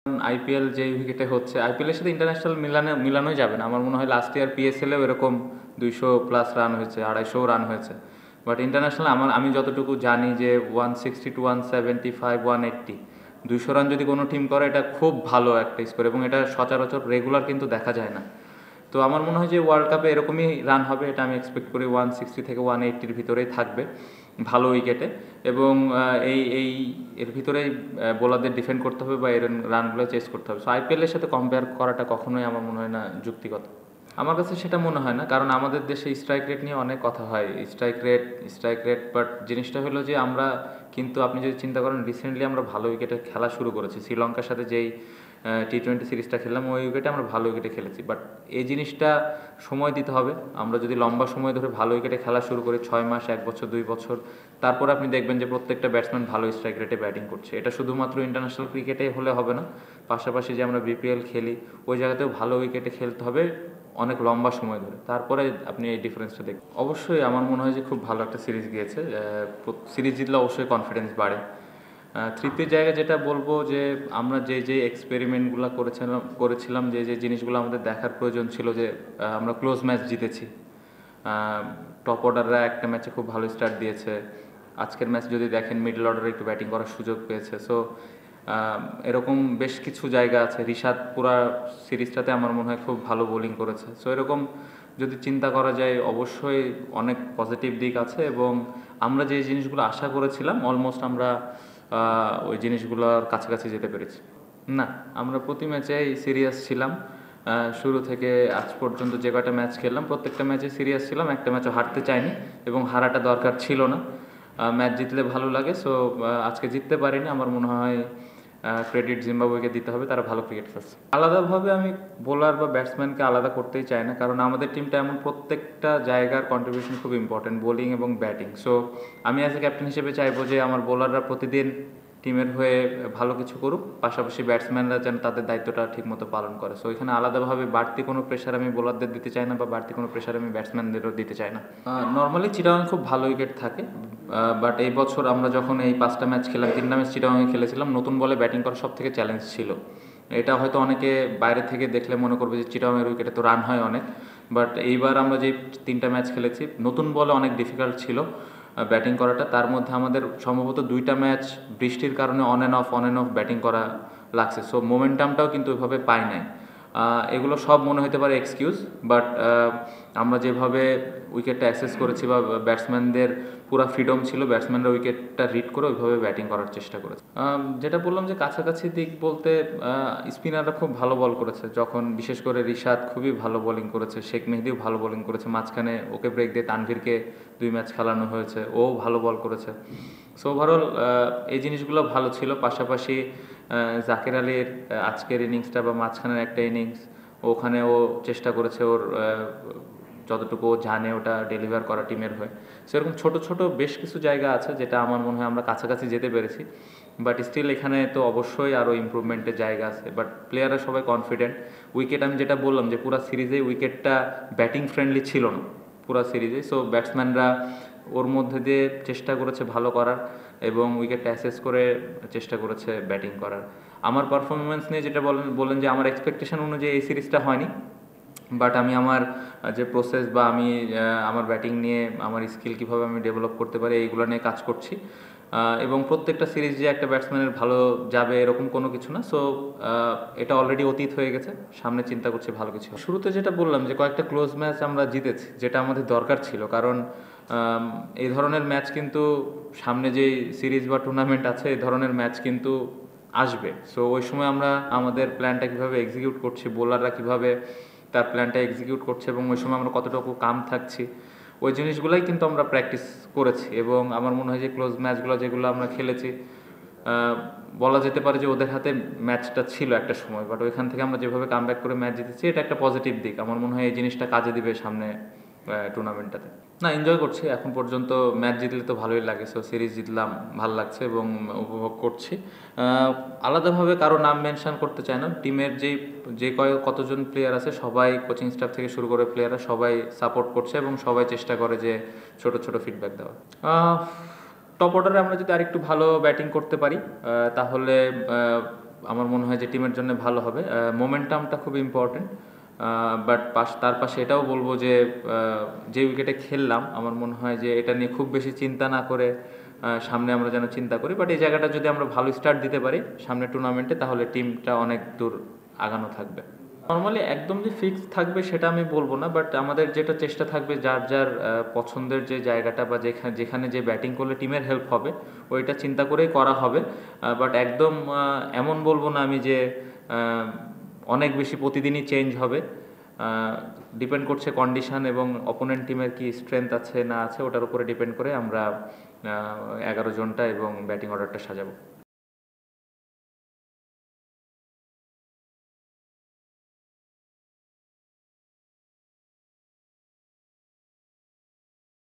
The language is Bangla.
আইপিএল যে উইকেটে হচ্ছে, আইপিএলের সাথে ইন্টারন্যাশনাল মিলানোই যাবে না। আমার মনে হয় লাস্ট ইয়ার পিএসএলেও এরকম 200+ রান হয়েছে, 250 রান হয়েছে। বাট ইন্টারন্যাশনাল আমি যতটুকু জানি যে 160 to 175, 180, 200 রান যদি কোনো টিম করে এটা খুব ভালো একটা স্কোর, এবং এটা সচরাচর রেগুলার কিন্তু দেখা যায় না। তো আমার মনে হয় যে ওয়ার্ল্ড কাপে এরকমই রান হবে, এটা আমি এক্সপেক্ট করি 160 থেকে 180-র ভিতরেই থাকবে ভালো উইকেটে। এবং এর ভিতরেই বোলারদের ডিফেন্ড করতে হবে বা এর রানগুলো চেস করতে হবে। সো আইপিএলের সাথে কম্পেয়ার করাটা কখনোই আমার মনে হয় না যুক্তিগত। আমার কাছে সেটা মনে হয় না, কারণ আমাদের দেশে স্ট্রাইক রেট নিয়ে অনেক কথা হয়, স্ট্রাইক রেট, বাট জিনিসটা হলো যে আমরা কিন্তু, আপনি যদি চিন্তা করেন, রিসেন্টলি আমরা ভালো উইকেটে খেলা শুরু করেছি। শ্রীলঙ্কার সাথে যেই টি-20 সিরিজটা খেললাম ওই উইকেটে আমরা ভালো উইকেটে খেলেছি। বাট এই জিনিসটা সময় দিতে হবে। আমরা যদি লম্বা সময় ধরে ভালো উইকেটে খেলা শুরু করি, 6 মাস, 1 বছর, 2 বছর, তারপর আপনি দেখবেন যে প্রত্যেকটা ব্যাটসম্যান ভালো স্ট্রাইক রেটে ব্যাটিং করছে। এটা শুধুমাত্র ইন্টারন্যাশনাল ক্রিকেটে হলে হবে না, পাশাপাশি যে আমরা বিপিএল খেলি ওই জায়গাতেও ভালো উইকেটে খেলতে হবে অনেক লম্বা সময় ধরে, তারপরে আপনি এই ডিফারেন্সটা দেখবেন। অবশ্যই আমার মনে হয় যে খুব ভালো একটা সিরিজ গিয়েছে। সিরিজ জিতলে অবশ্যই কনফিডেন্স বাড়ে। তৃতীয় জায়গায় যেটা বলবো যে আমরা যে এক্সপেরিমেন্টগুলো করেছিলাম, যে জিনিসগুলো আমাদের দেখার প্রয়োজন ছিল, যে আমরা ক্লোজ ম্যাচ জিতেছি, টপ অর্ডাররা একটা ম্যাচে খুব ভালো স্টার্ট দিয়েছে। আজকের ম্যাচ যদি দেখেন, মিডল অর্ডারে একটু ব্যাটিং করার সুযোগ পেয়েছে। সো এরকম বেশ কিছু জায়গা আছে। রিশাদ পুরা সিরিজটাতে আমার মনে হয় খুব ভালো বোলিং করেছে। সো এরকম যদি চিন্তা করা যায়, অবশ্যই অনেক পজিটিভ দিক আছে, এবং আমরা যে জিনিসগুলো আশা করেছিলাম অলমোস্ট আমরা ওই জিনিসগুলোর কাছাকাছি যেতে পেরেছি। না, আমরা প্রতি ম্যাচেই সিরিয়াস ছিলাম। শুরু থেকে আজ পর্যন্ত যে কয়টা ম্যাচ খেললাম প্রত্যেকটা ম্যাচে সিরিয়াস ছিলাম, একটা ম্যাচও হারতে চাইনি, এবং হারাটা দরকার ছিল না। ম্যাচ জিতলে ভালো লাগে। সো আজকে জিততে পারিনি, আমার মনে হয় ক্রেডিট জিম্বাবুয়েকে দিতে হবে, তারা ভালো ক্রিকেট খেলছে। আলাদাভাবে আমি বোলার বা ব্যাটসম্যানকে আলাদা করতেই চাই না, কারণ আমাদের টিমটা এমন প্রত্যেকটা জায়গার কন্ট্রিবিউশন খুব ইম্পর্টেন্ট, বোলিং এবং ব্যাটিং। সো আমি অ্যাজ এ ক্যাপ্টেন হিসেবে চাইবো যে আমার বোলাররা প্রতিদিন টিমের হয়ে ভালো কিছু করুক, পাশাপাশি ব্যাটসম্যানরা যেন তাদের দায়িত্বটা ঠিকমতো পালন করে। সো এখানে আলাদাভাবে বাড়তি কোনো প্রেশার আমি বোলারদের দিতে চাই না, বা বাড়তি কোনো প্রেশার আমি ব্যাটসম্যানদেরও দিতে চাই না। নর্মালি চিটাগাং খুব ভালো উইকেট থাকে, বাট এই বছর আমরা যখন এই 5টা ম্যাচ খেলাম, 3টা ম্যাচ চিটাগাংয়ে খেলেছিলাম, নতুন বলে ব্যাটিং করা সব থেকে চ্যালেঞ্জ ছিল। এটা হয়তো অনেকে বাইরে থেকে দেখলে মনে করবে যে চিটাগাংয়ের উইকেটে তো রান হয় অনেক, বাট এইবার আমরা যে 3টা ম্যাচ খেলেছি নতুন বলে অনেক ডিফিকাল্ট ছিল ব্যাটিং করাটা। তার মধ্যে আমাদের সম্ভবত 2টা ম্যাচ বৃষ্টির কারণে অন অ্যান্ড অফ ব্যাটিং করা লাগছে। সো মোমেন্টামটাও কিন্তু ওইভাবে পাই নাই। এগুলো সব মনে হতে পারে এক্সকিউজ, বাট আমরা যেভাবে উইকেটটা অ্যাক্সেস করেছি বা ব্যাটসম্যানদের পুরো ফ্রিডম ছিল, ব্যাটসম্যানরা উইকেটটা রিড করে ওইভাবে ব্যাটিং করার চেষ্টা করেছে। যেটা বললাম যে কাছাকাছি দিক বলতে, স্পিনাররা খুব ভালো বল করেছে, যখন বিশেষ করে রিশাদ খুবই ভালো বোলিং করেছে, শেখ মেহেদিও ভালো বোলিং করেছে, মাঝখানে ওকে ব্রেক দিয়ে তানভীরকে 2 ম্যাচ খেলানো হয়েছে, ও ভালো বল করেছে। সো ওভারঅল এই জিনিসগুলো ভালো ছিল। পাশাপাশি জাকের আলীর আজকের ইনিংসটা বা মাঝখানের একটা ইনিংস, ওখানে ও চেষ্টা করেছে ওর যতটুকু ও জানে ওটা ডেলিভার করা টিমের হয়ে। সেরকম ছোট ছোট বেশ কিছু জায়গা আছে যেটা আমার মনে হয় আমরা কাছাকাছি যেতে পেরেছি, বাট স্টিল এখানে তো অবশ্যই আরও ইমপ্রুভমেন্টের জায়গা আছে। বাট প্লেয়াররা সবাই কনফিডেন্ট। উইকেট, আমি যেটা বললাম যে পুরো সিরিজে উইকেটটা ব্যাটিং ফ্রেন্ডলি ছিল না পুরো সিরিজে। সো ব্যাটসম্যানরা ওর মধ্যে দিয়ে চেষ্টা করেছে ভালো করার, এবং উইকেটটা অ্যাসেস করে চেষ্টা করেছে ব্যাটিং করার। আমার পারফরমেন্স নিয়ে যেটা বলেন যে আমার এক্সপেকটেশন অনুযায়ী এই সিরিজটা হয়নি, বাট আমি আমার যে প্রসেস বা আমি আমার ব্যাটিং নিয়ে আমার স্কিল কীভাবে আমি ডেভেলপ করতে পারি এইগুলো নিয়ে কাজ করছি, এবং প্রত্যেকটা সিরিজ যে একটা ব্যাটসম্যানের ভালো যাবে এরকম কোনো কিছু না। সো এটা অলরেডি অতীত হয়ে গেছে, সামনে চিন্তা করছি ভালো কিছু। শুরুতে যেটা বললাম যে কয়েকটা ক্লোজ ম্যাচ আমরা জিতেছি, যেটা আমাদের দরকার ছিল, কারণ এই ধরনের ম্যাচ কিন্তু সামনে যেই সিরিজ বা টুর্নামেন্ট আছে এই ধরনের ম্যাচ কিন্তু আসবে। সো ওই সময় আমরা আমাদের প্ল্যানটা কীভাবে এক্সিকিউট করছি, বোলাররা কীভাবে তার প্ল্যানটা এক্সিকিউট করছে, এবং ওই সময় আমরা কতটুকু কাম থাকছি, ওই জিনিসগুলোই কিন্তু আমরা প্র্যাকটিস করেছি। এবং আমার মনে হয় যে ক্লোজ ম্যাচগুলো যেগুলো আমরা খেলেছি, বলা যেতে পারে যে ওদের হাতে ম্যাচটা ছিল একটা সময়, বাট ওইখান থেকে আমরা যেভাবে কামব্যাক করে ম্যাচ জিতেছি এটা একটা পজিটিভ দিক। আমার মনে হয় এই জিনিসটা কাজে দিবে সামনে টুর্নামেন্টটাতে। না, এনজয় করছি এখন পর্যন্ত। ম্যাচ জিতলে তো ভালোই লাগে, সো সিরিজ জিতলাম, ভালো লাগছে এবং উপভোগ করছি। আলাদাভাবে কারো নাম মেনশন করতে চাই না। টিমের কতজন প্লেয়ার আছে সবাই, কোচিং স্টাফ থেকে শুরু করে প্লেয়াররা সবাই সাপোর্ট করছে, এবং সবাই চেষ্টা করে যে ছোট ছোট ফিডব্যাক দেওয়ার। টপ অর্ডারে আমরা যদি আরেকটু ভালো ব্যাটিং করতে পারি, তাহলে আমার মনে হয় যে টিমের জন্য ভালো হবে। মোমেন্টামটা খুব ইম্পর্টেন্ট, বাট তার পাশে এটাও বলবো যে যে উইকেটে খেললাম আমার মনে হয় যে এটা নিয়ে খুব বেশি চিন্তা না করে সামনে আমরা যেন চিন্তা করি, বাট এই জায়গাটা যদি আমরা ভালো স্টার্ট দিতে পারি সামনে টুর্নামেন্টে তাহলে টিমটা অনেক দূর আগানো থাকবে। নর্মালি একদম যে ফিক্স থাকবে সেটা আমি বলবো না, বাট আমাদের যেটা চেষ্টা থাকবে যার যার পছন্দের যে জায়গাটা বা যেখানে যেখানে যে ব্যাটিং করলে টিমের হেল্প হবে ওইটা চিন্তা করেই করা হবে। বাট একদম এমন বলবো না আমি যে অনেক বেশি প্রতিদিনই চেঞ্জ হবে। ডিপেন্ড করছে কন্ডিশন এবং অপোনেন্ট টিমের কি স্ট্রেংথ আছে না আছে ওটার উপরে ডিপেন্ড করে আমরা 11 জনটা এবং ব্যাটিং অর্ডারটা সাজাবো।